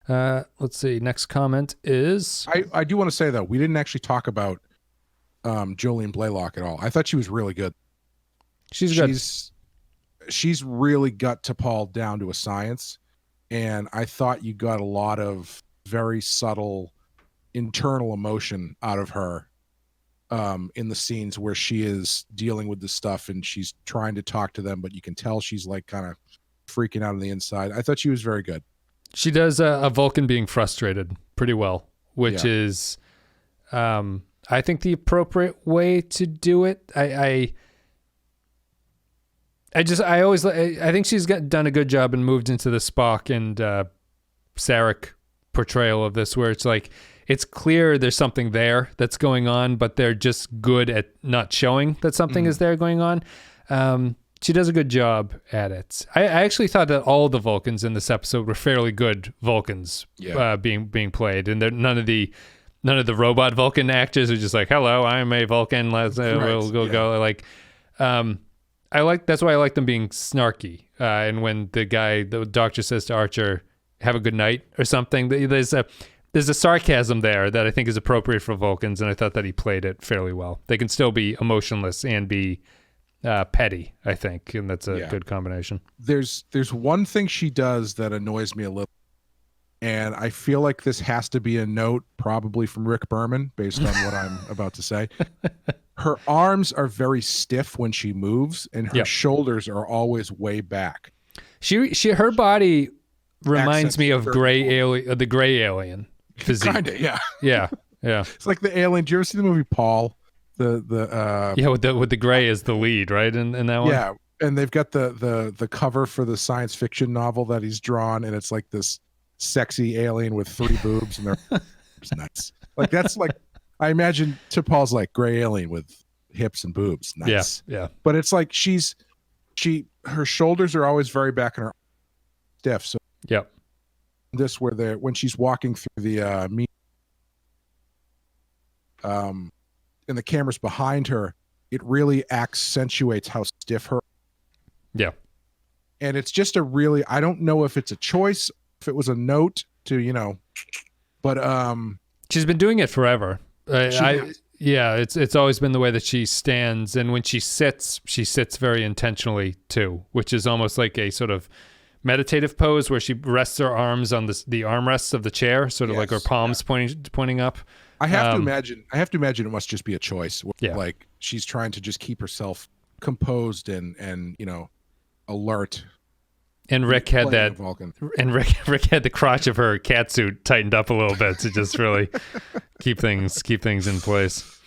Let's see. Next comment is I do want to say though, we didn't actually talk about Jolene Blaylock at all. I thought she was really good. She's really got T'Pol down to a science, and I thought you got a lot of very subtle internal emotion out of her in the scenes where she is dealing with this stuff and she's trying to talk to them, but you can tell she's like kind of freaking out on the inside. I thought she was very good. She does a Vulcan being frustrated pretty well, which is, I think, the appropriate way to do it. I think she's done a good job and moved into the Spock and Sarek portrayal of this, where it's like, it's clear there's something there that's going on, but they're just good at not showing that something is there going on. She does a good job at it. I actually thought that all the Vulcans in this episode were fairly good Vulcans being played, and none of the robot Vulcan actors are just like, "Hello, I'm a Vulcan. We'll go." Like, that's why I like them being snarky. And when the doctor says to Archer, "Have a good night" or something, there's a sarcasm there that I think is appropriate for Vulcans, and I thought that he played it fairly well. They can still be emotionless and be petty, I think, and that's a good combination. There's one thing she does that annoys me a little, and I feel like this has to be a note probably from Rick Berman based on what I'm about to say. Her arms are very stiff when she moves, and her shoulders are always way back. Her body reminds me of the gray alien physique. Kinda, yeah. It's like the alien. Do you ever see the movie Paul? With the gray as the lead, right? In that one. Yeah, and they've got the cover for the science fiction novel that he's drawn, and it's like this sexy alien with 3 boobs, and they're nuts. Like that's like, I imagine T'Pol's like gray alien with hips and boobs. Nice. Yeah. But it's like her shoulders are always very back and her stiff. So this when she's walking through the and the camera's behind her, it really accentuates how stiff her. Yeah. And it's just I don't know if it's a choice, if it was a note to, but she's been doing it forever. It's always been the way that she stands, and when she sits very intentionally too, which is almost like a sort of meditative pose where she rests her arms on the armrests of the chair, sort of like her palms pointing up. I have to imagine it must just be a choice. Like she's trying to just keep herself composed and alert. And Rick had that. And Rick had the crotch of her catsuit tightened up a little bit to just really keep things in place.